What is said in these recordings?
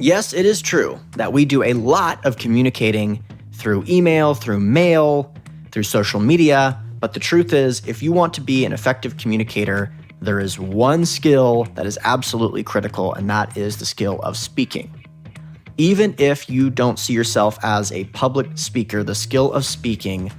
Yes, it is true that we do a lot of communicating through email, through mail, through social media. But the truth is, if you want to be an effective communicator, there is one skill that is absolutely critical, and that is the skill of speaking. Even if you don't see yourself as a public speaker, the skill of speaking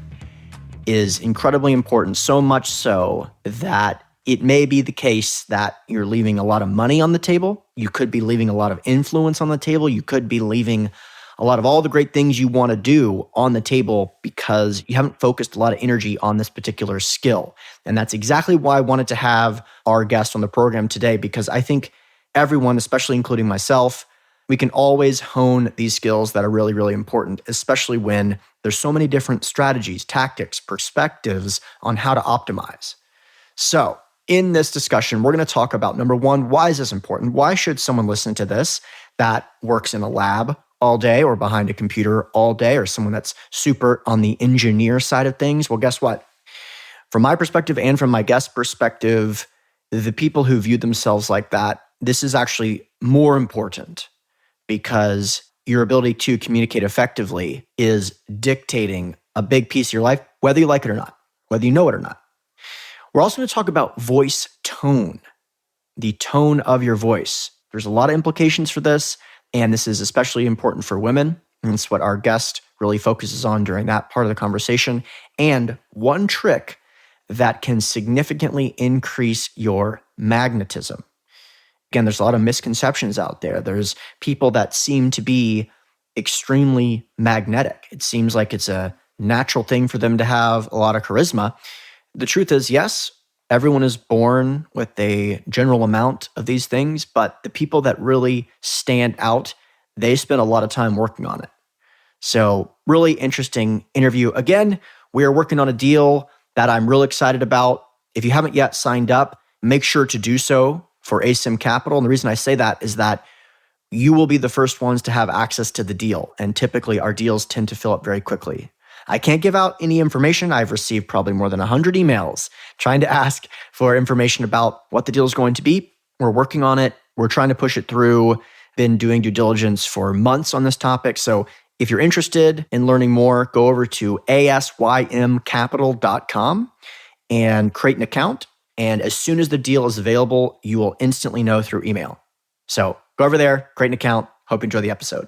is incredibly important, so much so that it may be the case that you're leaving a lot of money on the table. You could be leaving a lot of influence on the table. You could be leaving a lot of all the great things you want to do on the table because you haven't focused a lot of energy on this particular skill. And that's exactly why I wanted to have our guest on the program today, because I think everyone, especially including myself, we can always hone these skills that are really, really important, especially when there's so many different strategies, tactics, perspectives on how to optimize. So in this discussion, we're going to talk about, number one, why is this important? Why should someone listen to this that works in a lab all day or behind a computer all day, or someone that's super on the engineer side of things? Well, guess what? From my perspective and from my guest perspective, the people who view themselves like that, this is actually more important because your ability to communicate effectively is dictating a big piece of your life, whether you like it or not, whether you know it or not. We're also going to talk about voice tone, the tone of your voice. There's a lot of implications for this, and this is especially important for women. And it's what our guest really focuses on during that part of the conversation. And one trick that can significantly increase your magnetism. Again, there's a lot of misconceptions out there. There's people that seem to be extremely magnetic. It seems like it's a natural thing for them to have a lot of charisma. The truth is, yes, everyone is born with a general amount of these things, but the people that really stand out, they spend a lot of time working on it. So really interesting interview. Again, we are working on a deal that I'm real excited about. If you haven't yet signed up, make sure to do so for ASIM Capital. And the reason I say that is that you will be the first ones to have access to the deal. And typically our deals tend to fill up very quickly. I can't give out any information. I've received probably more than 100 emails trying to ask for information about what the deal is going to be. We're working on it. We're trying to push it through. Been doing due diligence for months on this topic. So if you're interested in learning more, go over to asymcapital.com and create an account. And as soon as the deal is available, you will instantly know through email. So go over there, create an account. Hope you enjoy the episode.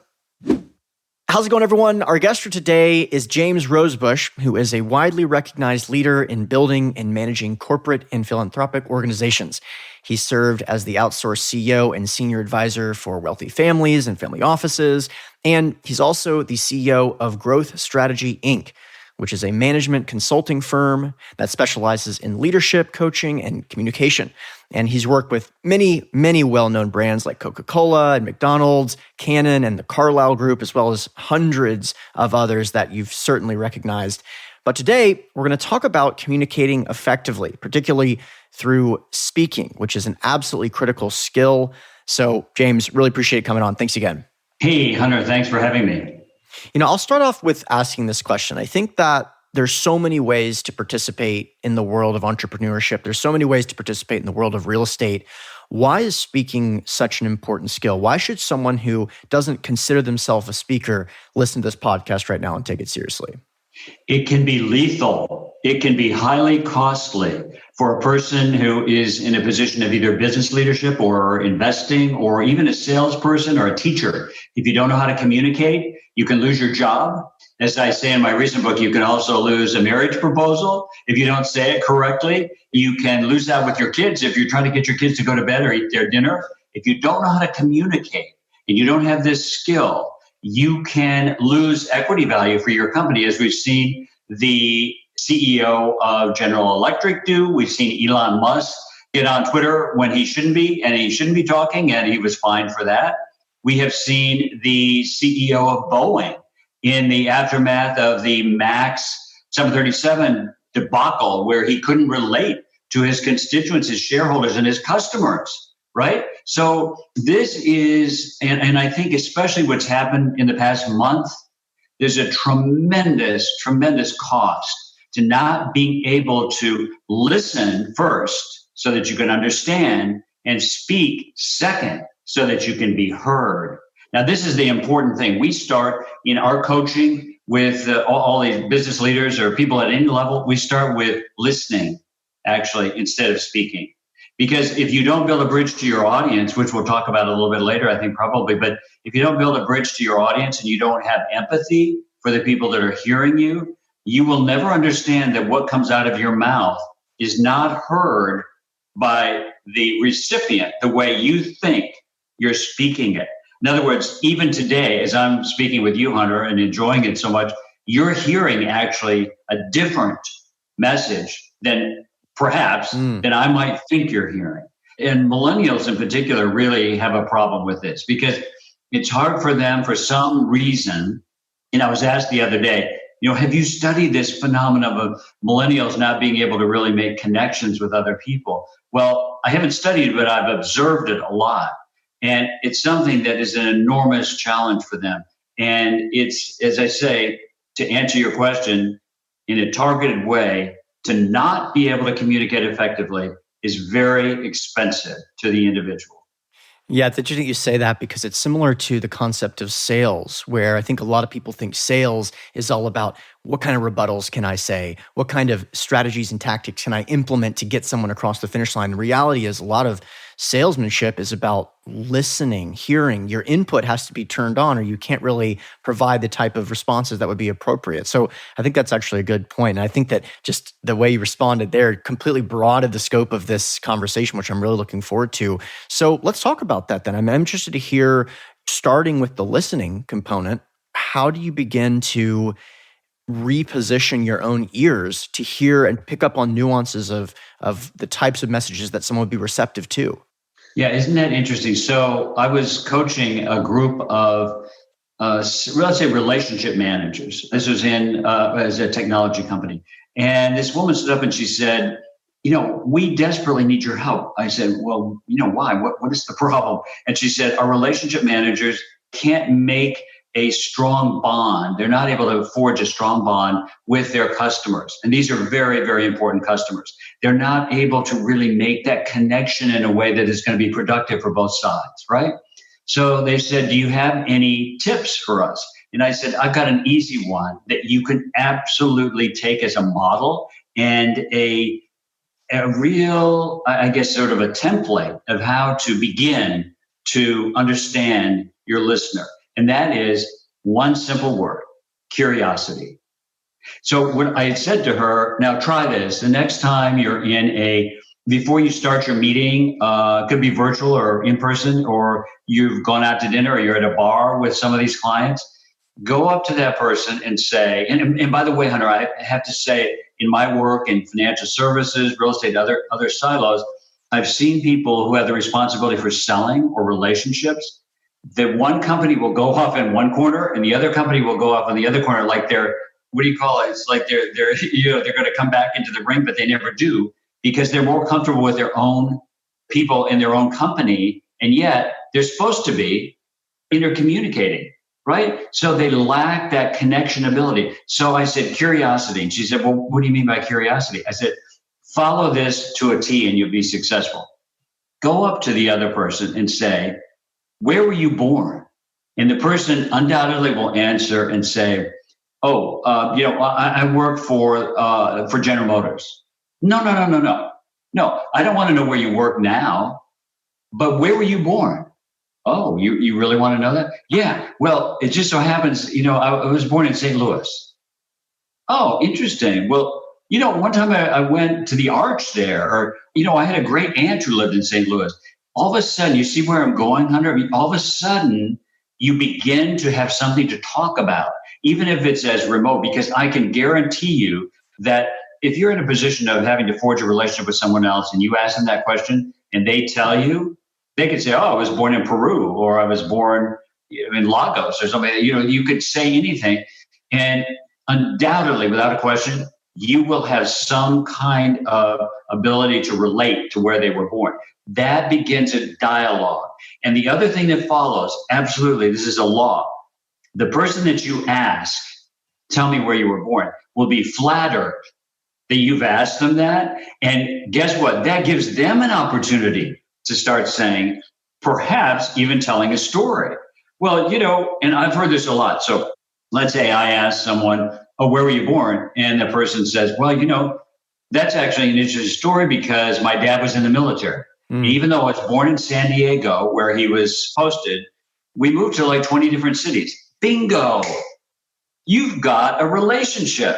How's it going, everyone? Our guest for today is James Rosebush, who is a widely recognized leader in building and managing corporate and philanthropic organizations. He served as the outsourced CEO and senior advisor for wealthy families and family offices, and he's also the CEO of Growth Strategy, Inc., which is a management consulting firm that specializes in leadership, coaching, and communication. And he's worked with many, many well-known brands like Coca-Cola and McDonald's, Canon, and the Carlyle Group, as well as hundreds of others that you've certainly recognized. But today, we're going to talk about communicating effectively, particularly through speaking, which is an absolutely critical skill. So, James, really appreciate coming on. Thanks again. Hey, Hunter, thanks for having me. I'll start off with asking this question. I think that there's so many ways to participate in the world of entrepreneurship. There's so many ways to participate in the world of real estate. Why is speaking such an important skill? Why should someone who doesn't consider themselves a speaker listen to this podcast right now and take it seriously? It can be lethal. It can be highly costly for a person who is in a position of either business leadership or investing or even a salesperson or a teacher. If you don't know how to communicate, you can lose your job. As I say in my recent book, you can also lose a marriage proposal. If you don't say it correctly, you can lose that with your kids if you're trying to get your kids to go to bed or eat their dinner. If you don't know how to communicate and you don't have this skill, you can lose equity value for your company, as we've seen the CEO of General Electric do. We've seen Elon Musk get on Twitter when he shouldn't be, and he shouldn't be talking, and he was fined for that. We have seen the CEO of Boeing in the aftermath of the MAX 737 debacle, where he couldn't relate to his constituents, his shareholders, and his customers, right? So this is, and I think especially what's happened in the past month, there's a tremendous, tremendous cost to not being able to listen first so that you can understand and speak second so that you can be heard. Now, this is the important thing. We start in our coaching with all these business leaders or people at any level. We start with listening, actually, instead of speaking. Because if you don't build a bridge to your audience, which we'll talk about a little bit later, I think probably, but if you don't build a bridge to your audience and you don't have empathy for the people that are hearing you, you will never understand that what comes out of your mouth is not heard by the recipient the way you think you're speaking it. In other words, even today, as I'm speaking with you, Hunter, and enjoying it so much, you're hearing actually a different message than perhaps than I might think you're hearing. And millennials in particular really have a problem with this because it's hard for them for some reason. And I was asked the other day, have you studied this phenomenon of millennials not being able to really make connections with other people? Well, I haven't studied it, but I've observed it a lot. And it's something that is an enormous challenge for them. And it's, as I say, to answer your question, in a targeted way, to not be able to communicate effectively is very expensive to the individual. Yeah, it's interesting you say that because it's similar to the concept of sales, where I think a lot of people think sales is all about what kind of rebuttals can I say? What kind of strategies and tactics can I implement to get someone across the finish line? The reality is a lot of salesmanship is about listening, hearing. Your input has to be turned on or you can't really provide the type of responses that would be appropriate. So I think that's actually a good point. And I think that just the way you responded there completely broadened the scope of this conversation, which I'm really looking forward to. So let's talk about that then. I'm interested to hear, starting with the listening component, how do you begin to reposition your own ears to hear and pick up on nuances of the types of messages that someone would be receptive to? Yeah, isn't that interesting? So I was coaching a group of, let's say, relationship managers. This was in as a technology company. And this woman stood up and she said, we desperately need your help. I said, well, why? What is the problem? And she said, our relationship managers can't make a strong bond. They're not able to forge a strong bond with their customers. And these are very, very important customers. They're not able to really make that connection in a way that is going to be productive for both sides, right? So they said, do you have any tips for us? And I said, I've got an easy one that you can absolutely take as a model and a real, I guess, sort of a template of how to begin to understand your listener. And that is one simple word: curiosity. So what I had said to her, now try this. The next time you're before you start your meeting, it could be virtual or in person, or you've gone out to dinner or you're at a bar with some of these clients, go up to that person and say, and by the way, Hunter, I have to say, in my work in financial services, real estate, other silos, I've seen people who have the responsibility for selling or relationships. That one company will go off in one corner and the other company will go off in the other corner, like they're, what do you call it? It's like they're they're going to come back into the ring, but they never do because they're more comfortable with their own people in their own company. And yet they're supposed to be intercommunicating, right? So they lack that connection ability. So I said, curiosity. And she said, well, what do you mean by curiosity? I said, follow this to a T and you'll be successful. Go up to the other person and say, where were you born? And the person undoubtedly will answer and say, oh, I work for General Motors. No, I don't want to know where you work now, but where were you born? Oh, you really want to know that? Yeah, well, it just so happens, I was born in St. Louis. Oh, interesting. Well, one time I went to the Arch there, or, I had a great aunt who lived in St. Louis. All of a sudden, you see where I'm going, Hunter? I mean, all of a sudden, you begin to have something to talk about, even if it's as remote, because I can guarantee you that if you're in a position of having to forge a relationship with someone else and you ask them that question and they tell you, they could say, oh, I was born in Peru, or I was born in Lagos or something. You could say anything. And undoubtedly, without a question, you will have some kind of ability to relate to where they were born. That begins a dialogue. And the other thing that follows, absolutely, this is a law. The person that you ask, tell me where you were born, will be flattered that you've asked them that. And guess what? That gives them an opportunity to start saying, perhaps even telling a story. Well, and I've heard this a lot. So let's say I ask someone, oh, where were you born? And the person says, well, that's actually an interesting story because my dad was in the military. And even though I was born in San Diego, where he was posted, we moved to like 20 different cities. Bingo. You've got a relationship.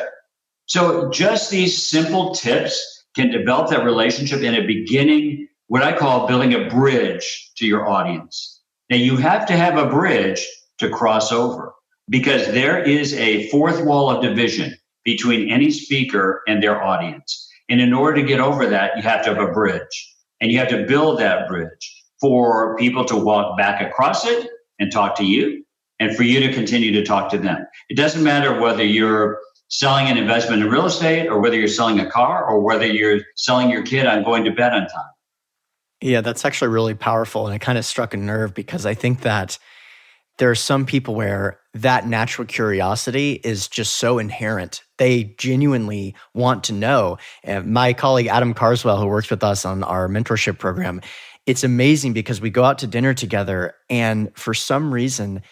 So just these simple tips can develop that relationship in a beginning, what I call building a bridge to your audience. Now you have to have a bridge to cross over because there is a fourth wall of division between any speaker and their audience. And in order to get over that, you have to have a bridge. And you have to build that bridge for people to walk back across it and talk to you, and for you to continue to talk to them. It doesn't matter whether you're selling an investment in real estate or whether you're selling a car or whether you're selling your kid on going to bed on time. Yeah, that's actually really powerful. And it kind of struck a nerve because I think that there are some people where that natural curiosity is just so inherent. They genuinely want to know. And my colleague, Adam Carswell, who works with us on our mentorship program, it's amazing because we go out to dinner together and for some reason,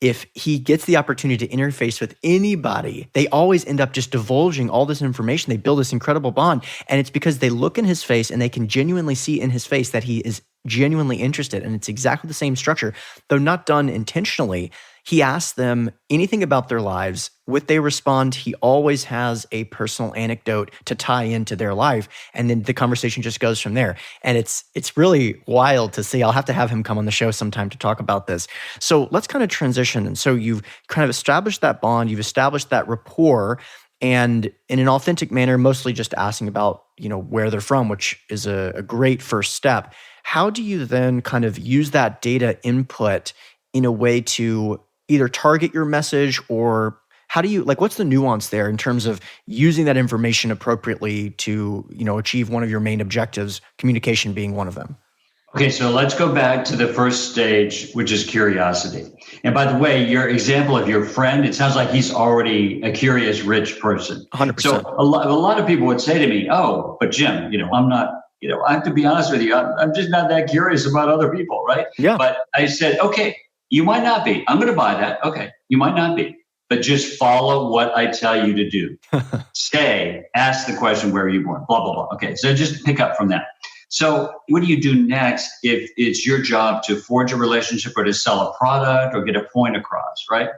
if he gets the opportunity to interface with anybody, they always end up just divulging all this information. They build this incredible bond. And it's because they look in his face and they can genuinely see in his face that he is genuinely interested. And it's exactly the same structure, though not done intentionally. He asks them anything about their lives. Would they respond? He always has a personal anecdote to tie into their life. And then the conversation just goes from there. And it's really wild to see. I'll have to have him come on the show sometime to talk about this. So let's kind of transition. And so you've kind of established that bond, you've established that rapport, and in an authentic manner, mostly just asking about, where they're from, which is a great first step. How do you then kind of use that data input in a way to either target your message, or how do you, what's the nuance there in terms of using that information appropriately to, achieve one of your main objectives, communication being one of them? Okay, so let's go back to the first stage, which is curiosity. And by the way, your example of your friend, it sounds like he's already a curious, rich person. 100%. So a lot of people would say to me, oh, but Jim, I'm not, I have to be honest with you, I'm just not that curious about other people, right? Yeah. But I said, okay, you might not be. I'm going to buy that. Okay, you might not be. But just follow what I tell you to do. Ask the question, where are you born? Blah, blah, blah. Okay, so just pick up from that. So what do you do next if it's your job to forge a relationship or to sell a product or get a point across, right?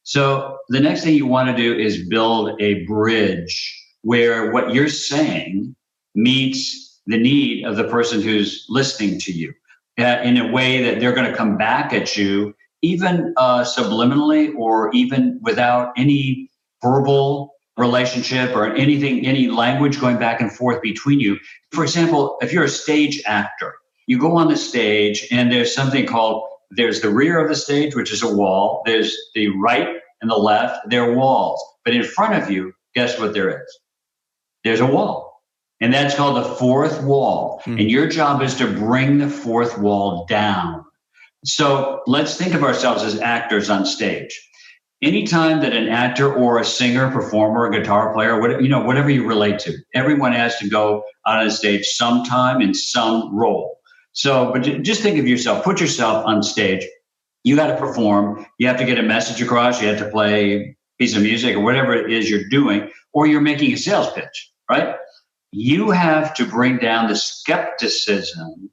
So the next thing you want to do is build a bridge where what you're saying meets the need of the person who's listening to you in a way that they're going to come back at you, even subliminally or even without any verbal relationship or anything, any language going back and forth between you. For example, if you're a stage actor, you go on the stage and there's something called, there's the rear of the stage, which is a wall. There's the right and the left, they're walls. But in front of you, guess what there is? There's a wall. And that's called the fourth wall. And your job is to bring the fourth wall down. So let's think of ourselves as actors on stage. Anytime that an actor or a singer, performer, a guitar player, whatever you relate to, everyone has to go on a stage sometime in some role. So, but just think of yourself, put yourself on stage. You got to perform. You have to get a message across. You have to play a piece of music or whatever it is you're doing, or you're making a sales pitch, right? You have to bring down the skepticism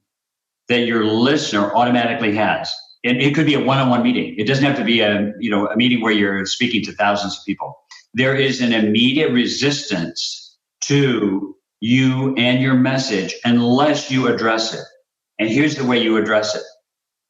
that your listener automatically has. And it could be a one-on-one meeting. It doesn't have to be a meeting where you're speaking to thousands of people. There is an immediate resistance to you and your message unless you address it. And here's the way you address it.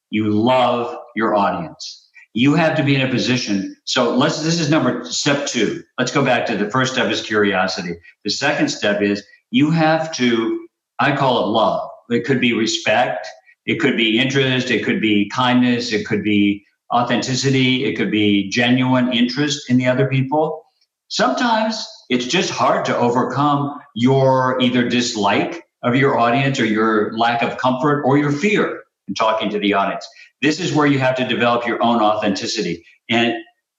You love your audience. You have to be in a position. So this is step 2. Let's go back to the first step is curiosity. The second step is you have to, I call it love. It could be respect. It could be interest. It could be kindness. It could be authenticity. It could be genuine interest in the other people. Sometimes it's just hard to overcome your either dislike of your audience or your lack of comfort or your fear in talking to the audience. This is where you have to develop your own authenticity. And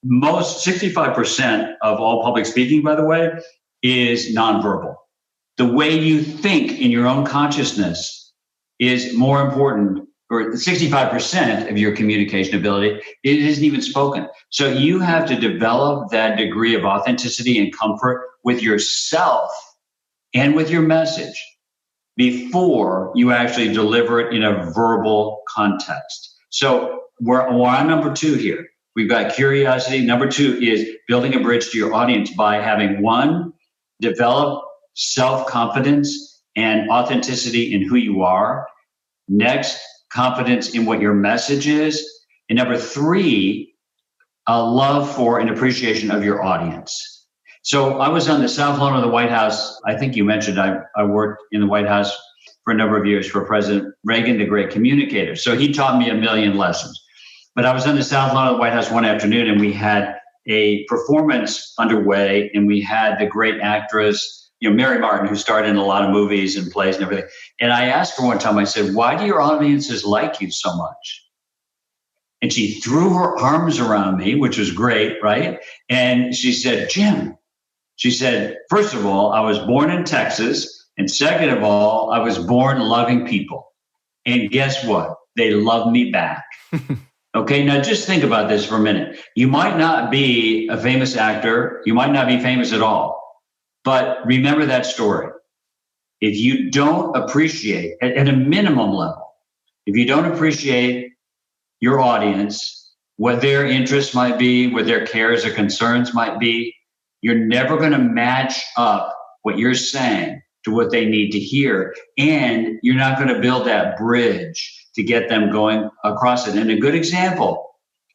65% of all public speaking, by the way, is nonverbal. The way you think in your own consciousness is more important or 65% of your communication ability, it isn't even spoken. So you have to develop that degree of authenticity and comfort with yourself and with your message before you actually deliver it in a verbal context. So we're on number 2 here. We've got curiosity. Number 2 is building a bridge to your audience by having, 1, develop self-confidence and authenticity in who you are. Next, confidence in what your message is. And number 3, a love for and appreciation of your audience. So I was on the South Lawn of the White House. I think you mentioned I worked in the White House for a number of years for President Reagan, the great communicator. So he taught me a million lessons. But I was on the South Lawn of the White House one afternoon, and we had a performance underway, and we had the great actress, Mary Martin, who starred in a lot of movies and plays and everything. And I asked her one time, I said, why do your audiences like you so much? And she threw her arms around me, which was great, right? And she said, Jim, she said, first of all, I was born in Texas. And second of all, I was born loving people. And guess what? They love me back. Okay, now just think about this for a minute. You might not be a famous actor. You might not be famous at all. But remember that story. If you don't appreciate, at a minimum level, if you don't appreciate your audience, what their interests might be, what their cares or concerns might be, you're never going to match up what you're saying to what they need to hear. And you're not going to build that bridge to get them going across it. And a good example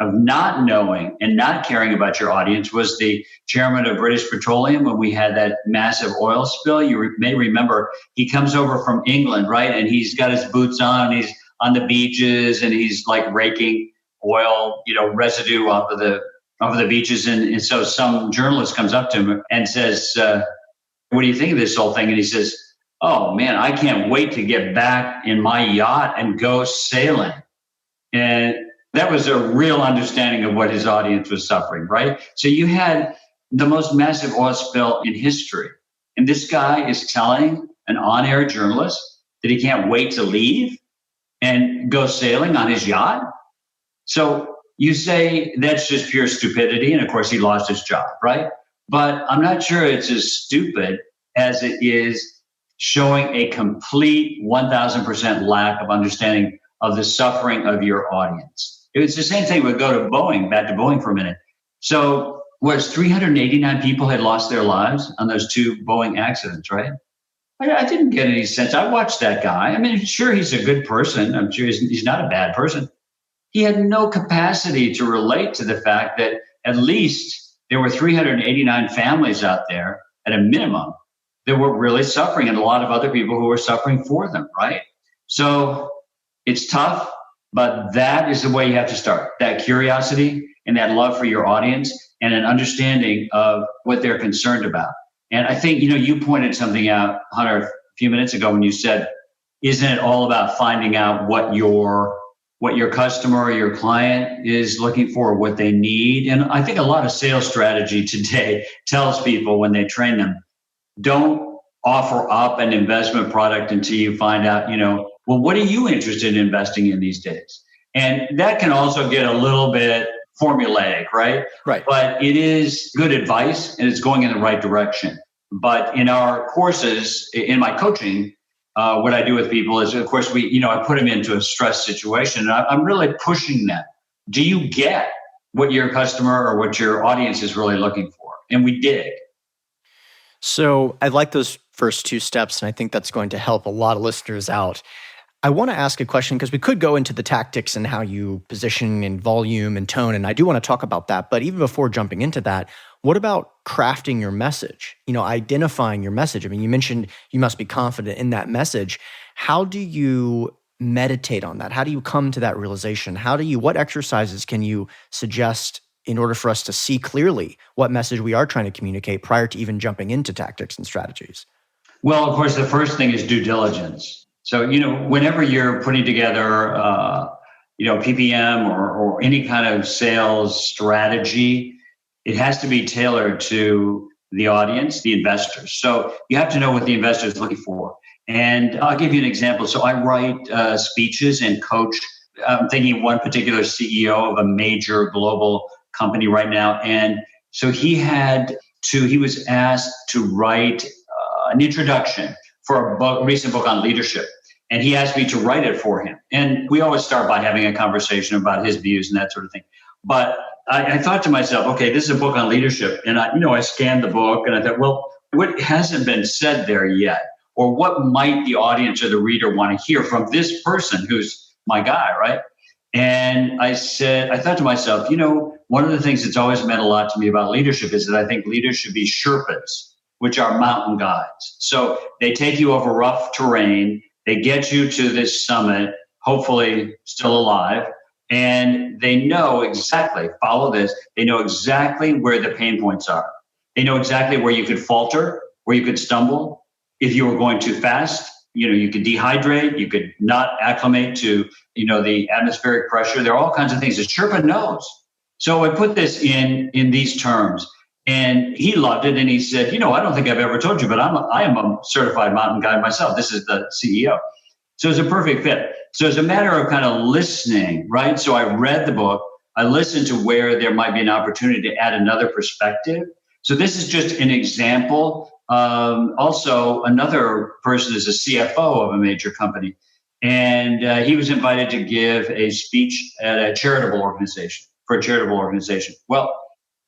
of not knowing and not caring about your audience was the chairman of British Petroleum when we had that massive oil spill. You may remember he comes over from England, right? And he's got his boots on, he's on the beaches, and he's like raking oil, residue off of the beaches. And so some journalist comes up to him and says, what do you think of this whole thing? And he says, oh man, I can't wait to get back in my yacht and go sailing. And that was a real understanding of what his audience was suffering, right? So you had the most massive oil spill in history. And this guy is telling an on-air journalist that he can't wait to leave and go sailing on his yacht. So you say that's just pure stupidity. And of course, he lost his job, right? But I'm not sure it's as stupid as it is showing a complete 1,000% lack of understanding of the suffering of your audience. It's the same thing. We'll go to Boeing, back to Boeing for a minute. So was 389 people had lost their lives on those 2 Boeing accidents, right? I didn't get any sense. I watched that guy. I mean, sure, he's a good person. I'm sure he's not a bad person. He had no capacity to relate to the fact that at least there were 389 families out there at a minimum that were really suffering, and a lot of other people who were suffering for them, right? So it's tough, but that is the way you have to start. That curiosity and that love for your audience and an understanding of what they're concerned about. And I think, you pointed something out, Hunter, a few minutes ago when you said, isn't it all about finding out what your customer or your client is looking for, what they need? And I think a lot of sales strategy today tells people when they train them, don't offer up an investment product until you find out, well, what are you interested in investing in these days? And that can also get a little bit formulaic, right? Right. But it is good advice and it's going in the right direction. But in our courses, in my coaching, what I do with people is, of course, I put them into a stress situation, and I'm really pushing them. Do you get what your customer or what your audience is really looking for? And we dig. So I like those first 2 steps, and I think that's going to help a lot of listeners out. I want to ask a question because we could go into the tactics and how you position and volume and tone, and I do want to talk about that. But even before jumping into that, what about crafting your message? Identifying your message. I mean, you mentioned you must be confident in that message. How do you meditate on that? How do you come to that realization? What exercises can you suggest in order for us to see clearly what message we are trying to communicate prior to even jumping into tactics and strategies? Well, of course, the first thing is due diligence. So, whenever you're putting together, PPM or any kind of sales strategy, it has to be tailored to the audience, the investors. So you have to know what the investor is looking for. And I'll give you an example. So I write speeches and coach. I'm thinking of one particular CEO of a major global company right now. And so he was asked to write an introduction for a recent book on leadership. And he asked me to write it for him. And we always start by having a conversation about his views and that sort of thing. But I thought to myself, okay, this is a book on leadership. And I scanned the book and I thought, well, what hasn't been said there yet? Or what might the audience or the reader want to hear from this person who's my guy, right? And I thought to myself, one of the things that's always meant a lot to me about leadership is that I think leaders should be Sherpas, which are mountain guides. So they take you over rough terrain, they get you to this summit, hopefully still alive, and they know exactly, follow this, they know exactly where the pain points are. They know exactly where you could falter, where you could stumble. If you were going too fast, you could dehydrate, you could not acclimate to, the atmospheric pressure. There are all kinds of things that Sherpa knows. So I put this in these terms, and he loved it. And he said, I don't think I've ever told you, but I am a certified mountain guide myself. This is the CEO. So it's a perfect fit. So it's a matter of kind of listening, right? So I read the book. I listened to where there might be an opportunity to add another perspective. So this is just an example. Also, another person is a CFO of a major company, and he was invited to give a speech at a charitable organization, for a charitable organization. Well,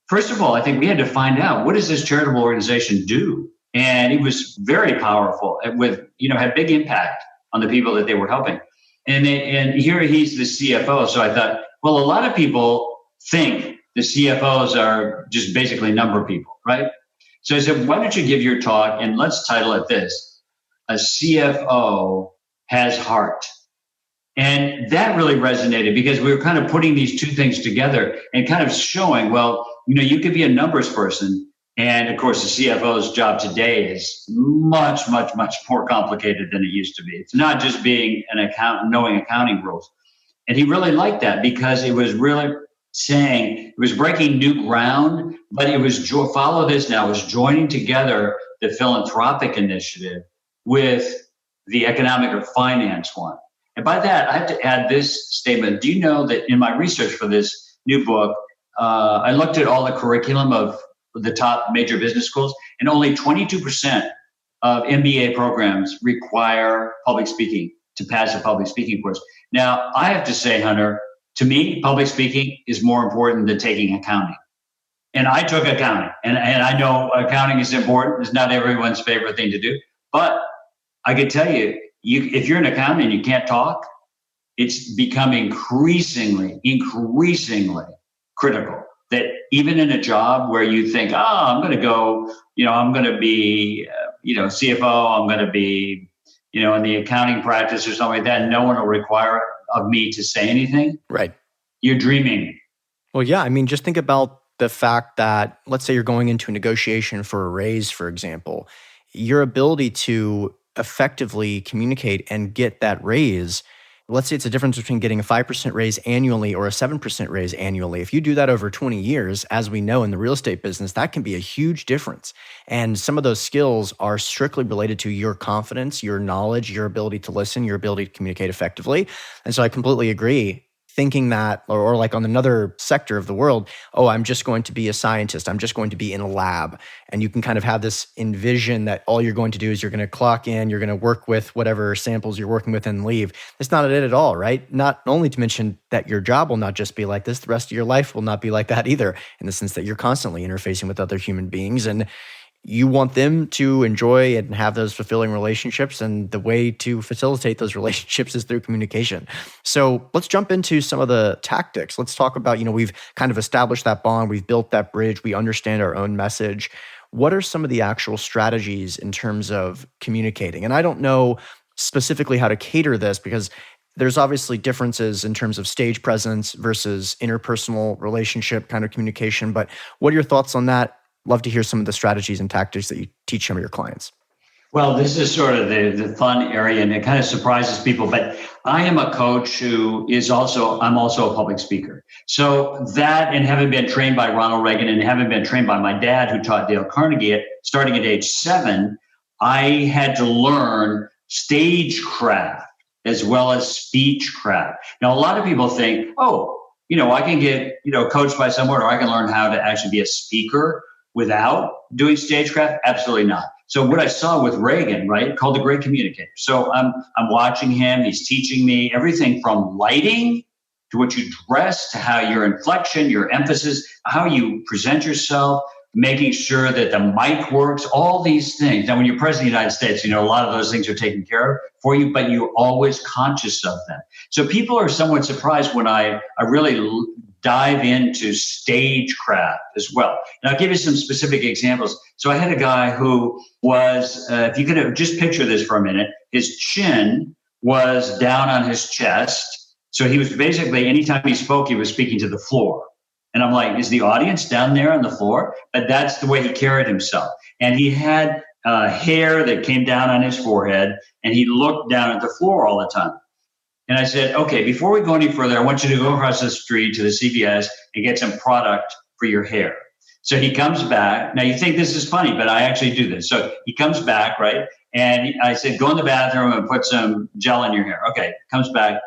first of all, I think we had to find out, what does this charitable organization do? And it was very powerful had big impact on the people that they were helping. And here he's the CFO. So I thought, well, a lot of people think the CFOs are just basically number people, right? So I said, why don't you give your talk and let's title it this, A CFO Has Heart. And that really resonated because we were kind of putting these two things together and kind of showing, well, you could be a numbers person. And of course, the CFO's job today is much, much, much more complicated than it used to be. It's not just being an accountant, knowing accounting rules. And he really liked that because it was really saying, it was breaking new ground, but it was, follow this now, it was joining together the philanthropic initiative with the economic or finance one. And by that, I have to add this statement. Do you know that in my research for this new book, I looked at all the curriculum of the top major business schools, and only 22% of MBA programs require public speaking to pass a public speaking course. Now, I have to say, Hunter, to me, public speaking is more important than taking accounting. And I took accounting, and I know accounting is important. It's not everyone's favorite thing to do. But I can tell you, if you're an accountant and you can't talk, it's become increasingly critical that even in a job where you think, I'm going to go, I'm going to be, CFO, I'm going to be, in the accounting practice or something like that, no one will require of me to say anything. Right. You're dreaming. Well, yeah. I mean, just think about the fact that, let's say you're going into a negotiation for a raise, for example, your ability to effectively communicate and get that raise. Let's say it's a difference between getting a 5% raise annually or a 7% raise annually. If you do that over 20 years, as we know in the real estate business, that can be a huge difference. And some of those skills are strictly related to your confidence, your knowledge, your ability to listen, your ability to communicate effectively. And so I completely agree. Thinking that, or like on another sector of the world, I'm just going to be a scientist. I'm just going to be in a lab. And you can kind of have this envision that all you're going to do is you're going to clock in, you're going to work with whatever samples you're working with and leave. It's not it at all, right? Not only to mention that your job will not just be like this, the rest of your life will not be like that either, in the sense that you're constantly interfacing with other human beings and you want them to enjoy and have those fulfilling relationships. And the way to facilitate those relationships is through communication. So let's jump into some of the tactics. Let's talk about, we've kind of established that bond. We've built that bridge. We understand our own message. What are some of the actual strategies in terms of communicating? And I don't know specifically how to cater this because there's obviously differences in terms of stage presence versus interpersonal relationship kind of communication. But what are your thoughts on that? Love to hear some of the strategies and tactics that you teach some of your clients. Well, this is sort of the fun area, and it kind of surprises people. But I am a coach I'm also a public speaker. So that, and having been trained by Ronald Reagan and having been trained by my dad who taught Dale Carnegie starting at age 7, I had to learn stagecraft, as well as speechcraft. Now, a lot of people think, oh, I can get, coached by someone, or I can learn how to actually be a speaker without doing stagecraft. Absolutely not. So what I saw with Reagan, right, called the Great Communicator. So I'm watching him. He's teaching me everything from lighting to what you dress, to how your inflection, your emphasis, how you present yourself, making sure that the mic works, all these things. Now, when you're president of the United States, a lot of those things are taken care of for you, but you're always conscious of them. So people are somewhat surprised when I really dive into stagecraft as well. And I'll give you some specific examples. So I had a guy who was, if you could just picture this for a minute, his chin was down on his chest. So he was basically, anytime he spoke, he was speaking to the floor. And I'm like, is the audience down there on the floor? But that's the way he carried himself. And he had hair that came down on his forehead, and he looked down at the floor all the time. And I said, okay, before we go any further, I want you to go across the street to the CVS and get some product for your hair. So he comes back. Now, you think this is funny, but I actually do this. So he comes back, right? And I said, go in the bathroom and put some gel in your hair. Okay, comes back.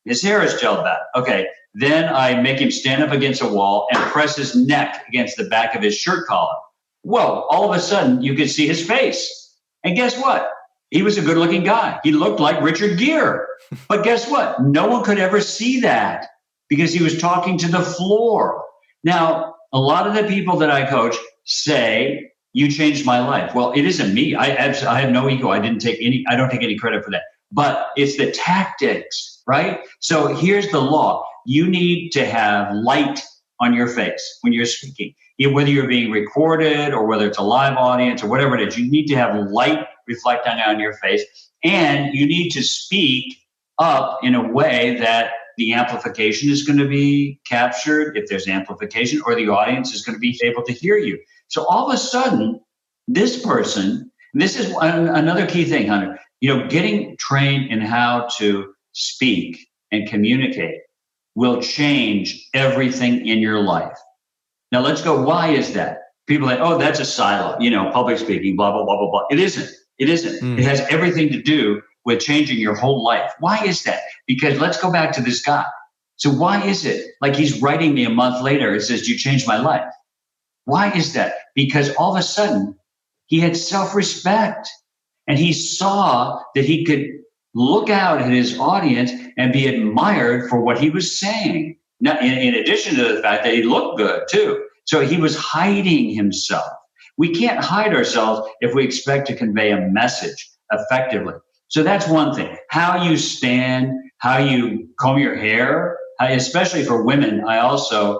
His hair is gelled back. Okay, then I make him stand up against a wall and press his neck against the back of his shirt collar. Well, all of a sudden, you could see his face. And guess what? He was a good-looking guy. He looked like Richard Gere. But guess what? No one could ever see that because he was talking to the floor. Now, a lot of the people that I coach say, you changed my life. Well, it isn't me. I have no ego. I don't take any credit for that. But it's the tactics, right? So here's the law. You need to have light on your face when you're speaking. Whether you're being recorded or whether it's a live audience or whatever it is, you need to have light reflecting on your face. And you need to speak up in a way that the amplification is going to be captured, if there's amplification, or the audience is going to be able to hear you. So all of a sudden, this person, this is another key thing, Hunter, getting trained in how to speak and communicate will change everything in your life. Now let's go, why is that? People think, oh, that's a silo, public speaking, blah, blah, blah, blah, blah. It isn't. It has everything to do with changing your whole life. Why is that? Because let's go back to this guy. So why is it? Like he's writing me a month later, it says, you changed my life. Why is that? Because all of a sudden he had self-respect and he saw that he could look out at his audience and be admired for what he was saying. Now, in addition to the fact that he looked good too. So he was hiding himself. We can't hide ourselves if we expect to convey a message effectively. So that's one thing. How you stand, how you comb your hair, especially for women. I also,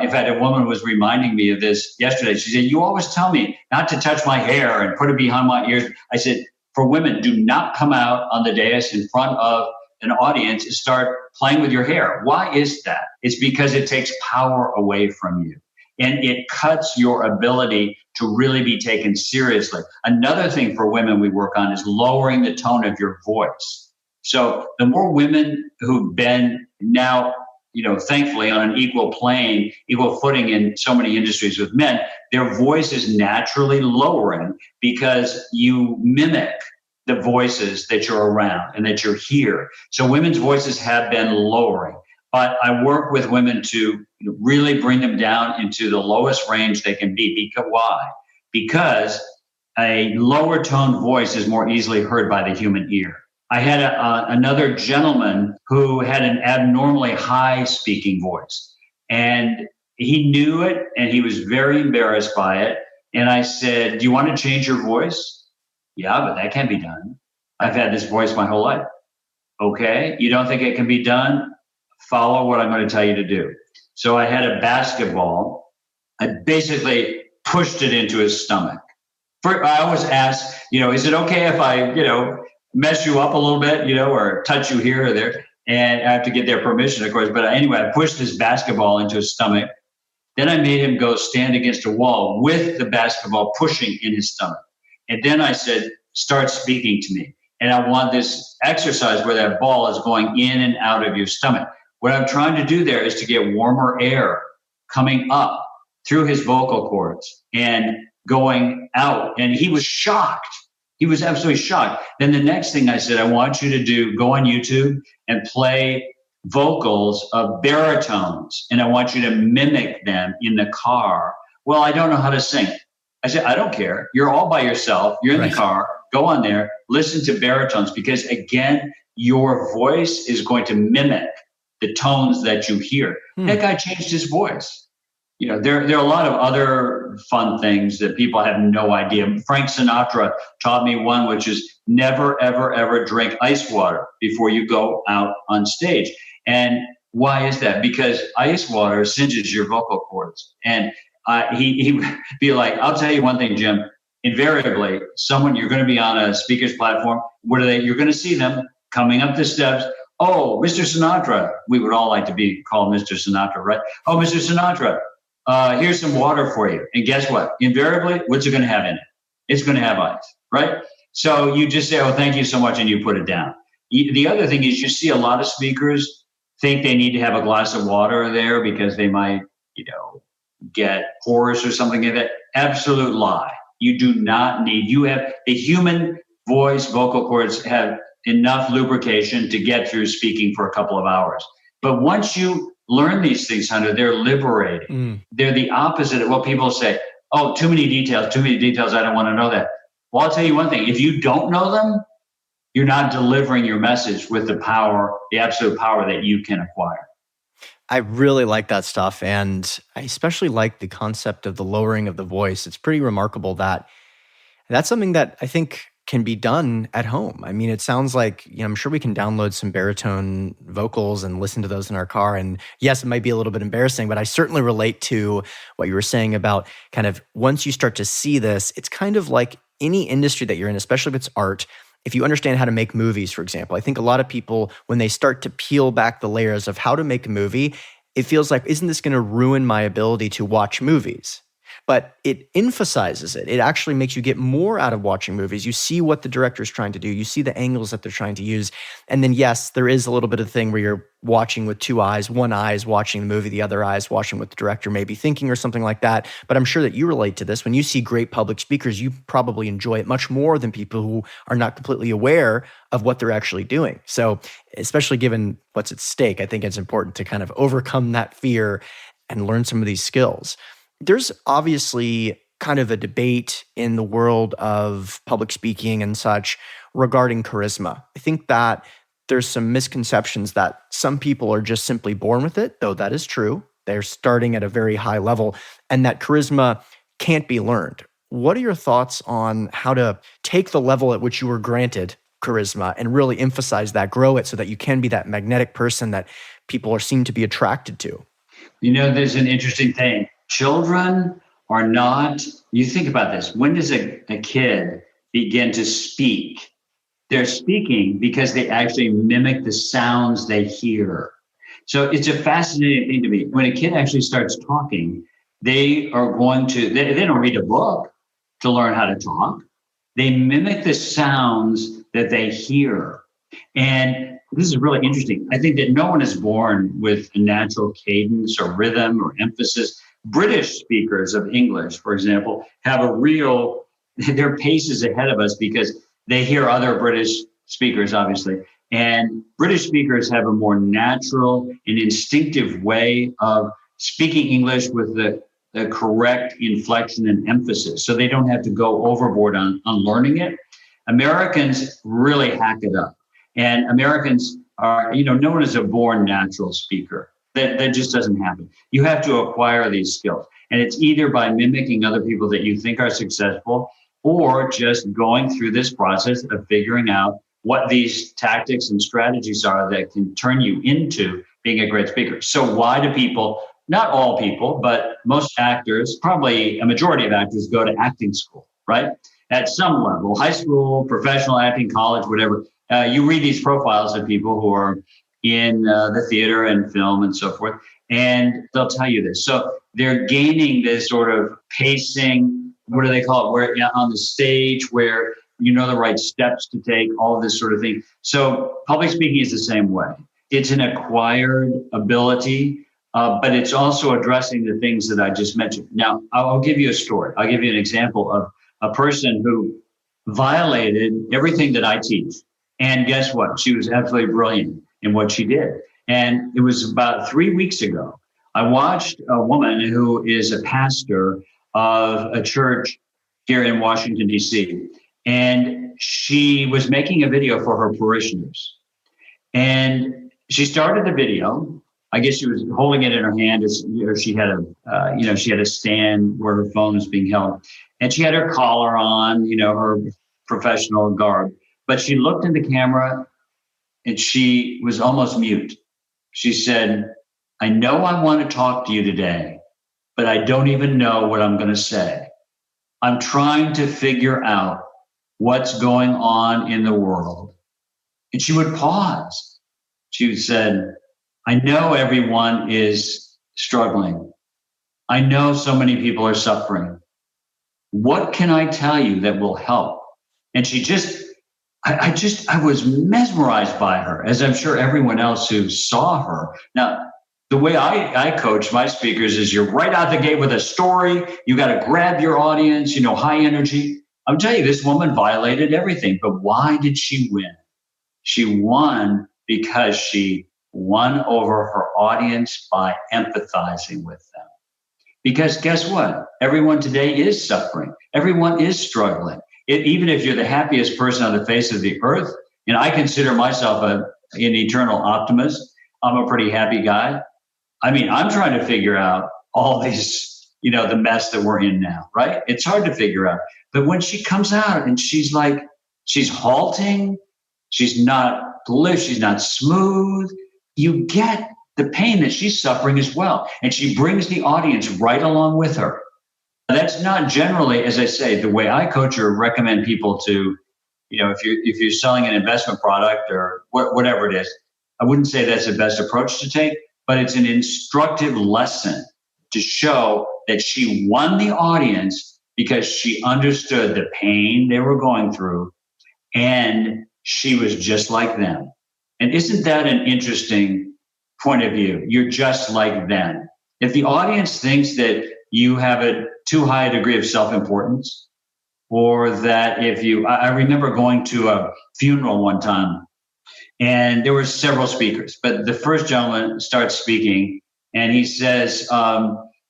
in fact, a woman was reminding me of this yesterday. She said, you always tell me not to touch my hair and put it behind my ears. I said, for women, do not come out on the dais in front of an audience and start playing with your hair. Why is that? It's because it takes power away from you. And it cuts your ability to really be taken seriously. Another thing for women we work on is lowering the tone of your voice. So the more women who've been now, thankfully on an equal plane, equal footing in so many industries with men, their voice is naturally lowering because you mimic the voices that you're around and that you're here. So women's voices have been lowering. But I work with women to really bring them down into the lowest range they can be. Because why? Because a lower toned voice is more easily heard by the human ear. I had another gentleman who had an abnormally high speaking voice. And he knew it, and he was very embarrassed by it. And I said, do you want to change your voice? Yeah, but that can't be done. I've had this voice my whole life. Okay, you don't think it can be done? Follow what I'm going to tell you to do. So I had a basketball. I basically pushed it into his stomach. I always ask, is it okay if I, mess you up a little bit, or touch you here or there? And I have to get their permission, of course. But anyway, I pushed his basketball into his stomach. Then I made him go stand against a wall with the basketball pushing in his stomach. And then I said, start speaking to me. And I want this exercise where that ball is going in and out of your stomach. What I'm trying to do there is to get warmer air coming up through his vocal cords and going out. And he was shocked He was absolutely shocked. Then the next thing I said, I want you to go on YouTube and play vocals of baritones, and I want you to mimic them in the car. Well, I don't know how to sing. I said, I don't care. You're all by yourself. You're in the car. Go on there, listen to baritones, because again, your voice is going to mimic the tones that you hear. That guy changed his voice. There are a lot of other fun things that people have no idea. Frank Sinatra taught me one, which is never, ever, ever drink ice water before you go out on stage. And why is that? Because ice water singes your vocal cords. And he would be like, I'll tell you one thing, Jim. Invariably, you're going to be on a speaker's platform. What are they? You're going to see them coming up the steps. Oh, Mr. Sinatra. We would all like to be called Mr. Sinatra, right? Oh, Mr. Sinatra. Here's some water for you. And guess what? Invariably, what's it going to have in it? It's going to have ice, right? So you just say, oh, thank you so much, and you put it down. The other thing is you see a lot of speakers think they need to have a glass of water there because they might, get hoarse or something like that. Absolute lie. You do not need, the human voice, vocal cords have enough lubrication to get through speaking for a couple of hours. But once you learn these things, Hunter, they're liberating. They're the opposite of what people say. Oh, too many details, I don't want to know that. Well, I'll tell you one thing. If you don't know them, you're not delivering your message with the power, the absolute power that you can acquire. I really like that stuff. And I especially like the concept of the lowering of the voice. It's pretty remarkable that's something that I think can be done at home. I mean, it sounds like, I'm sure we can download some baritone vocals and listen to those in our car. And yes, it might be a little bit embarrassing, but I certainly relate to what you were saying about kind of once you start to see this, it's kind of like any industry that you're in, especially if it's art. If you understand how to make movies, for example, I think a lot of people, when they start to peel back the layers of how to make a movie, it feels like, isn't this going to ruin my ability to watch movies? But it emphasizes it. It actually makes you get more out of watching movies. You see what the director's trying to do. You see the angles that they're trying to use. And then, yes, there is a little bit of thing where you're watching with two eyes. One eye is watching the movie. The other eye is watching what the director may be thinking or something like that. But I'm sure that you relate to this. When you see great public speakers, you probably enjoy it much more than people who are not completely aware of what they're actually doing. So especially given what's at stake, I think it's important to kind of overcome that fear and learn some of these skills. There's obviously kind of a debate in the world of public speaking and such regarding charisma. I think that there's some misconceptions that some people are just simply born with it, though that is true. They're starting at a very high level, and that charisma can't be learned. What are your thoughts on how to take the level at which you were granted charisma and really emphasize that, grow it so that you can be that magnetic person that people seem to be attracted to? There's an interesting thing. Children are not, you think about this, when does a kid begin to speak? They're speaking because they actually mimic the sounds they hear. So it's a fascinating thing to me. When a kid actually starts talking, they don't read a book to learn how to talk. They mimic the sounds that they hear. And this is really interesting. I think that no one is born with a natural cadence or rhythm or emphasis. British speakers of English, for example, have their pace is ahead of us because they hear other British speakers, obviously. And British speakers have a more natural and instinctive way of speaking English with the correct inflection and emphasis. So they don't have to go overboard on learning it. Americans really hack it up. And Americans are, no one is a born natural speaker. That just doesn't happen. You have to acquire these skills. And it's either by mimicking other people that you think are successful or just going through this process of figuring out what these tactics and strategies are that can turn you into being a great speaker. So why do people, not all people, but most actors, probably a majority of actors, go to acting school, right? At some level, high school, professional acting, college, whatever. You read these profiles of people who are in the theater and film and so forth, and they'll tell you this. So they're gaining this sort of pacing, what do they call it, where on the stage where you know the right steps to take, all of this sort of thing. So public speaking is the same way. It's an acquired ability, but it's also addressing the things that I just mentioned. Now, I'll give you a story. I'll give you an example of a person who violated everything that I teach. And guess what? She was absolutely brilliant in what she did. And it was about 3 weeks ago. I watched a woman who is a pastor of a church here in Washington, D.C. And she was making a video for her parishioners. And she started the video. I guess she was holding it in her hand. She had a stand where her phone was being held, and she had her collar on, her professional garb. But she looked in the camera, and she was almost mute. She said, "I know I want to talk to you today, but I don't even know what I'm going to say. I'm trying to figure out what's going on in the world." And she would pause. She said, "I know everyone is struggling. I know so many people are suffering. What can I tell you that will help?" And I was mesmerized by her, as I'm sure everyone else who saw her. Now, the way I coach my speakers is you're right out the gate with a story. You got to grab your audience, high energy. I'll tell you, this woman violated everything. But why did she win? She won because she won over her audience by empathizing with them. Because guess what? Everyone today is suffering. Everyone is struggling. Even if you're the happiest person on the face of the earth, and I consider myself an eternal optimist, I'm a pretty happy guy. I mean, I'm trying to figure out all these, the mess that we're in now, right? It's hard to figure out. But when she comes out and she's halting, she's not glib, she's not smooth, you get the pain that she's suffering as well. And she brings the audience right along with her. That's not generally, as I say, the way I coach or recommend people to, if you're selling an investment product or whatever it is, I wouldn't say that's the best approach to take, but it's an instructive lesson to show that she won the audience because she understood the pain they were going through and she was just like them. And isn't that an interesting point of view? You're just like them. If the audience thinks that you have a too high a degree of self-importance, or that I remember going to a funeral one time, and there were several speakers, but the first gentleman starts speaking, and he says,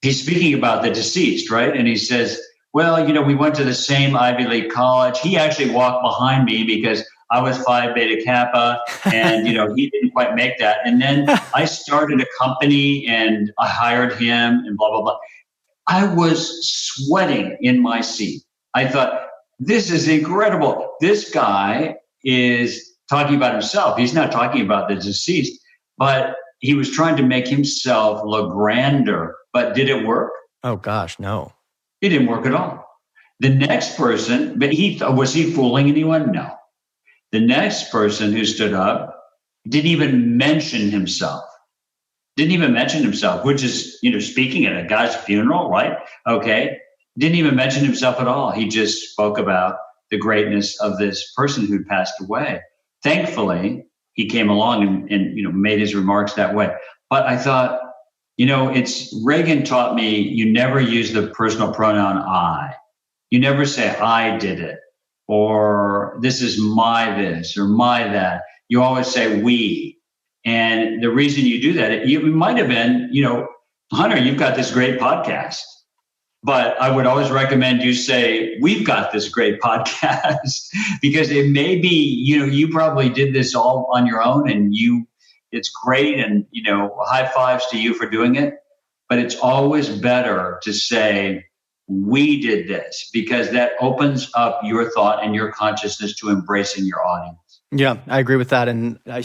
he's speaking about the deceased, right? And he says, "Well, we went to the same Ivy League college. He actually walked behind me because I was Phi Beta Kappa, and he didn't quite make that. And then I started a company, and I hired him, and blah blah blah." I was sweating in my seat. I thought, this is incredible. This guy is talking about himself. He's not talking about the deceased, but he was trying to make himself look grander. But did it work? Oh gosh, no. It didn't work at all. The next person, but was he fooling anyone? No. The next person who stood up didn't even mention himself. Which is, speaking at a guy's funeral, right? Okay. Didn't even mention himself at all. He just spoke about the greatness of this person who'd passed away. Thankfully, he came along and made his remarks that way. But I thought, Reagan taught me, you never use the personal pronoun I. You never say, I did it, or this is my this, or my that. You always say we. And the reason you do that, it might have been, Hunter, you've got this great podcast. But I would always recommend you say, we've got this great podcast, because it may be, you probably did this all on your own and it's great. And, high fives to you for doing it. But it's always better to say, we did this, because that opens up your thought and your consciousness to embracing your audience. Yeah, I agree with that. And I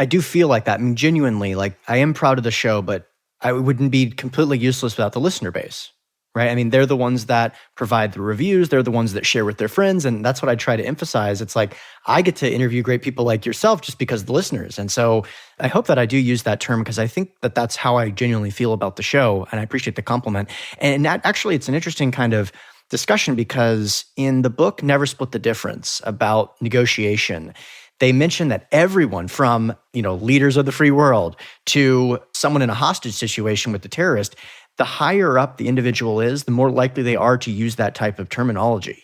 do feel like that. I mean, genuinely, I am proud of the show, but I wouldn't be completely useless without the listener base, right? I mean, they're the ones that provide the reviews. They're the ones that share with their friends. And that's what I try to emphasize. It's like, I get to interview great people like yourself just because of the listeners. And so I hope that I do use that term, because I think that that's how I genuinely feel about the show. And I appreciate the compliment. And that actually, it's an interesting kind of discussion, because in the book, Never Split the Difference, about negotiation, they mention that everyone from, leaders of the free world to someone in a hostage situation with the terrorist, the higher up the individual is, the more likely they are to use that type of terminology.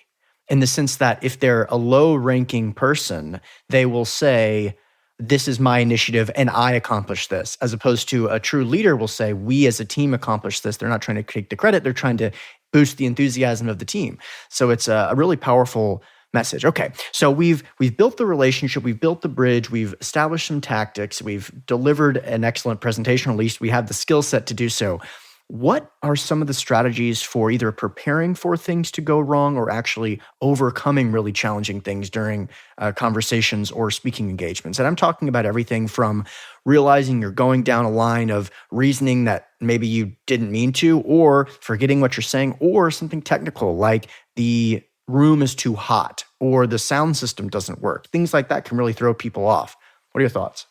in the sense that if they're a low-ranking person, they will say, this is my initiative and I accomplished this, as opposed to a true leader will say, we as a team accomplished this. They're not trying to take the credit. They're trying to boost the enthusiasm of the team. So it's a really powerful message. Okay, so we've built the relationship, we've built the bridge, we've established some tactics, we've delivered an excellent presentation, or at least we have the skill set to do so. What are some of the strategies for either preparing for things to go wrong or actually overcoming really challenging things during conversations or speaking engagements? And I'm talking about everything from realizing you're going down a line of reasoning that maybe you didn't mean to, or forgetting what you're saying, or something technical like the room is too hot or the sound system doesn't work. Things like that can really throw people off. What are your thoughts?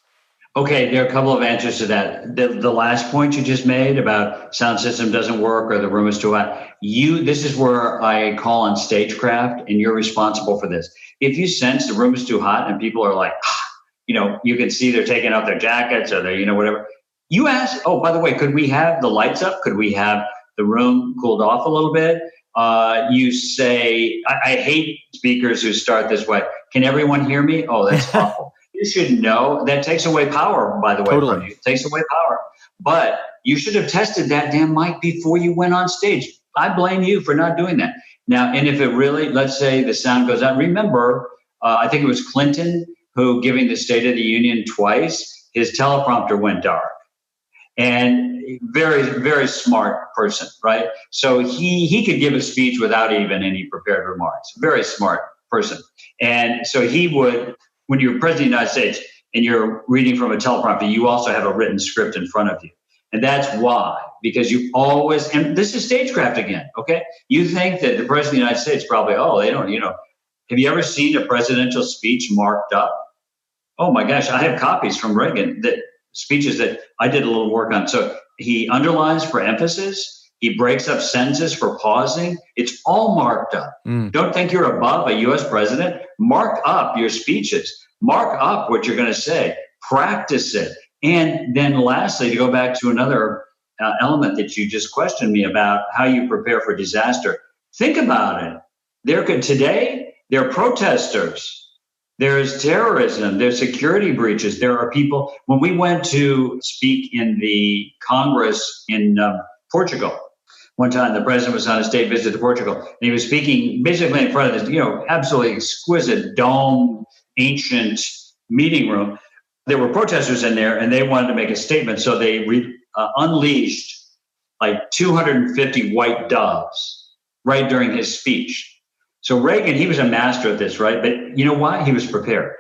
Okay, there are a couple of answers to that. The last point you just made about sound system doesn't work or the room is too hot. This is where I call on Stagecraft, and you're responsible for this. If you sense the room is too hot and people are like, you can see they're taking off their jackets or they're, whatever. You ask, oh, by the way, could we have the lights up? Could we have the room cooled off a little bit? You say, I hate speakers who start this way. Can everyone hear me? Oh, that's awful. You should know that takes away power, by the way, Totally. from you. It takes away power. But you should have tested that damn mic before you went on stage. I blame you for not doing that. Now, and if it really, let's say the sound goes out, remember, I think it was Clinton who, giving the State of the Union twice, his teleprompter went dark. And very, very smart person, right? So he could give a speech without even any prepared remarks. Very smart person. And so he would, when you're president of the United States and you're reading from a teleprompter, you also have a written script in front of you. And that's why, because you always, and this is Stagecraft again, okay? You think that the president of the United States probably, they don't, have you ever seen a presidential speech marked up? Oh my gosh, I have copies from Reagan, that speeches that I did a little work on. So he underlines for emphasis. He breaks up sentences for pausing. It's all marked up. Don't think you're above a U.S. president. Mark up your speeches. Mark up what you're going to say. Practice it. And then lastly, to go back to another element that you just questioned me about, how you prepare for disaster. Think about it. Today, there are protesters. There's terrorism. There's security breaches. There are people. When we went to speak in the Congress in Portugal, one time the president was on a state visit to Portugal, and he was speaking basically in front of this, absolutely exquisite dome, ancient meeting room. There were protesters in there, and they wanted to make a statement, so they unleashed like 250 white doves right during his speech. So Reagan, he was a master at this, right? But you know why? He was prepared.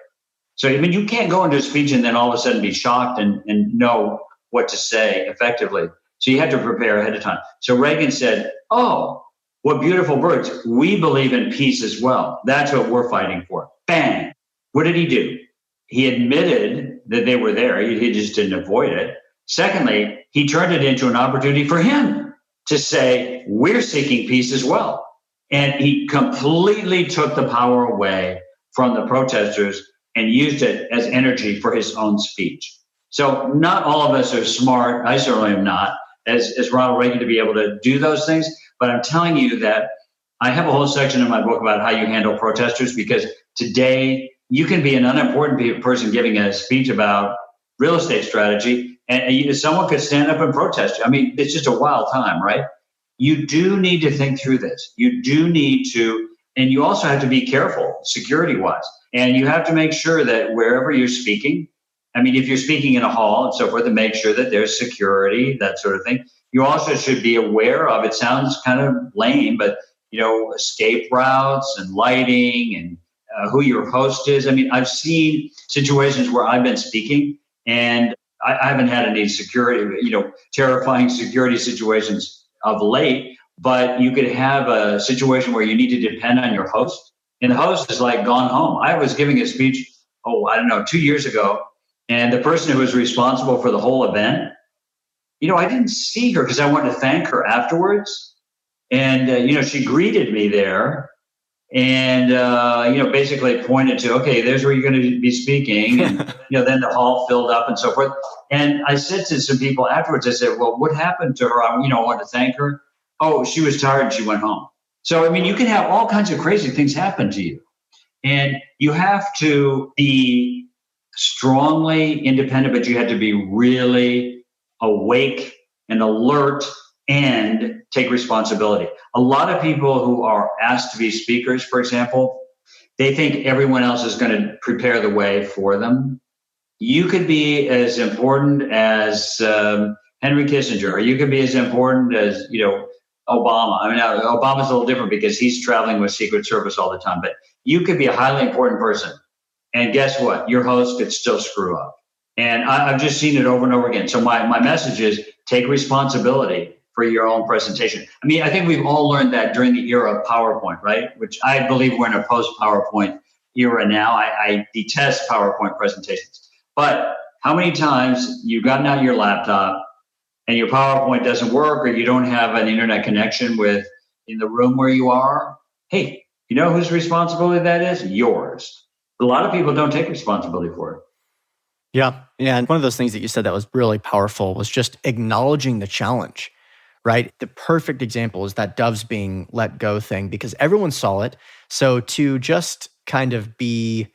So, you can't go into a speech and then all of a sudden be shocked and know what to say effectively. So you had to prepare ahead of time. So Reagan said, oh, what beautiful birds. We believe in peace as well. That's what we're fighting for. Bang. What did he do? He admitted that they were there. He just didn't avoid it. Secondly, he turned it into an opportunity for him to say, we're seeking peace as well. And he completely took the power away from the protesters and used it as energy for his own speech. So not all of us are smart. I certainly am not, as Ronald Reagan, to be able to do those things. But I'm telling you that I have a whole section in my book about how you handle protesters, because today you can be an unimportant person giving a speech about real estate strategy, and someone could stand up and protest. It's just a wild time, right? You do need to think through this. You do need to, and you also have to be careful security-wise. And you have to make sure that wherever you're speaking, if you're speaking in a hall and so forth, and make sure that there's security, that sort of thing. You also should be aware of, it sounds kind of lame, but, escape routes and lighting and who your host is. I've seen situations where I've been speaking and I haven't had any security, terrifying security situations of late, but you could have a situation where you need to depend on your host, and the host is like gone home. I was giving a speech, 2 years ago, and the person who was responsible for the whole event, I didn't see her because I wanted to thank her afterwards. And, she greeted me there and, basically pointed to, okay, there's where you're going to be speaking. And, then the hall filled up and so forth. And I said to some people afterwards, I said, well, what happened to her? I wanted to thank her. Oh, she was tired and she went home. So, I mean, you can have all kinds of crazy things happen to you. And you have to be strongly independent, but you have to be really awake and alert and take responsibility. A lot of people who are asked to be speakers, for example, they think everyone else is going to prepare the way for them. You could be as important as Henry Kissinger, or you could be as important as, Obama. I mean, now, Obama's a little different because he's traveling with Secret Service all the time, but you could be a highly important person. And guess what? Your host could still screw up. And I've just seen it over and over again. So my message is take responsibility for your own presentation. I mean, I think we've all learned that during the era of PowerPoint, right? Which I believe we're in a post-PowerPoint era now. I detest PowerPoint presentations. But how many times you've gotten out your laptop and your PowerPoint doesn't work, or you don't have an internet connection in the room where you are? Hey, you know whose responsibility that is? Yours. A lot of people don't take responsibility for it. Yeah. And one of those things that you said that was really powerful was just acknowledging the challenge, right? The perfect example is that doves being let go thing, because everyone saw it. So to just kind of be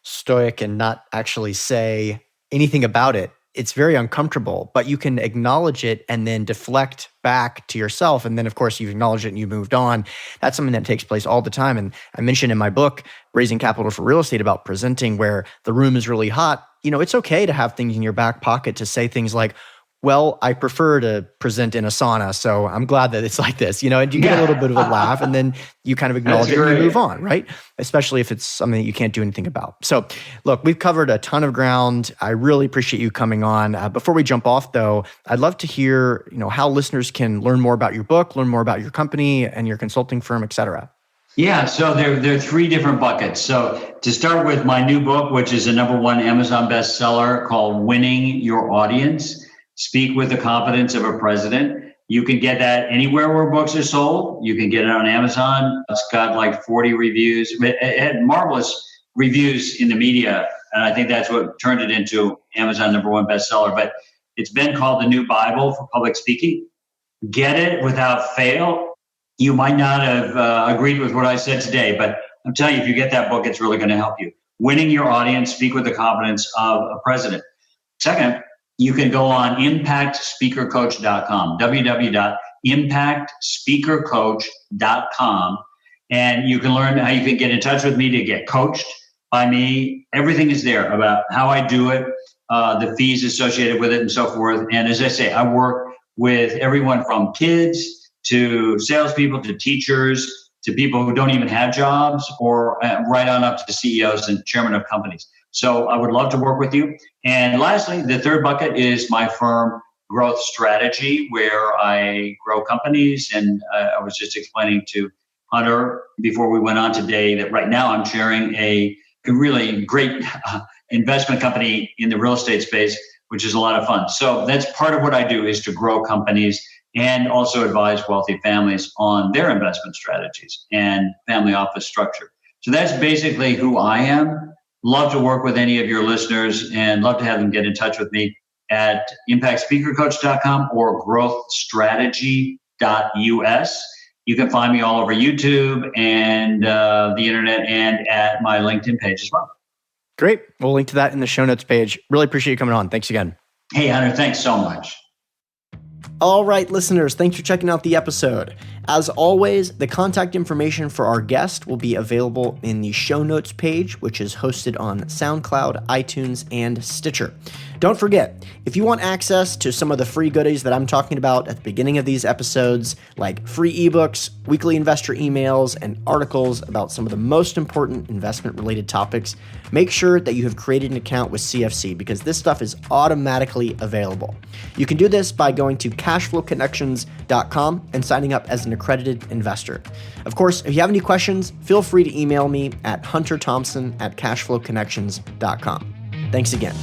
stoic and not actually say anything about it, it's very uncomfortable, but you can acknowledge it and then deflect back to yourself. And then, of course, you've acknowledged it and you moved on. That's something that takes place all the time. And I mentioned in my book, Raising Capital for Real Estate, about presenting where the room is really hot. It's okay to have things in your back pocket to say things like, well, I prefer to present in a sauna, so I'm glad that it's like this, and you get a little bit of a laugh, and then you kind of acknowledge it and you move on, right? Especially if it's something that you can't do anything about. So look, we've covered a ton of ground. I really appreciate you coming on. Before we jump off though, I'd love to hear, how listeners can learn more about your book, learn more about your company and your consulting firm, et cetera. Yeah, so there are three different buckets. So to start with, my new book, which is a #1 Amazon bestseller called Winning Your Audience, Speak with the Confidence of a President. You can get that anywhere where books are sold. You can get it on Amazon. It's got like 40 reviews. It had marvelous reviews in the media, and I think that's what turned it into Amazon #1 bestseller. But it's been called the new Bible for public speaking. Get it without fail. You might not have agreed with what I said today, but I'm telling you, if you get that book, it's really going to help you. Winning Your Audience, Speak with the Confidence of a President. Second, you can go on impactspeakercoach.com, www.impactspeakercoach.com, and you can learn how you can get in touch with me to get coached by me. Everything is there about how I do it, the fees associated with it, and so forth. And as I say, I work with everyone from kids to salespeople to teachers to people who don't even have jobs, or right on up to CEOs and chairmen of companies. So I would love to work with you. And lastly, the third bucket is my firm Growth Strategy, where I grow companies. And I was just explaining to Hunter before we went on today that right now I'm chairing a really great investment company in the real estate space, which is a lot of fun. So that's part of what I do, is to grow companies and also advise wealthy families on their investment strategies and family office structure. So that's basically who I am. Love to work with any of your listeners and love to have them get in touch with me at impactspeakercoach.com or growthstrategy.us. You can find me all over YouTube and the internet and at my LinkedIn page as well. Great. We'll link to that in the show notes page. Really appreciate you coming on. Thanks again. Hey, Hunter, thanks so much. All right, listeners, thanks for checking out the episode. As always, the contact information for our guest will be available in the show notes page, which is hosted on SoundCloud, iTunes, and Stitcher. Don't forget, if you want access to some of the free goodies that I'm talking about at the beginning of these episodes, like free ebooks, weekly investor emails, and articles about some of the most important investment-related topics, make sure that you have created an account with CFC, because this stuff is automatically available. You can do this by going to cashflowconnections.com and signing up as an accredited investor. Of course, if you have any questions, feel free to email me at hunterthompson@cashflowconnections.com. Thanks again.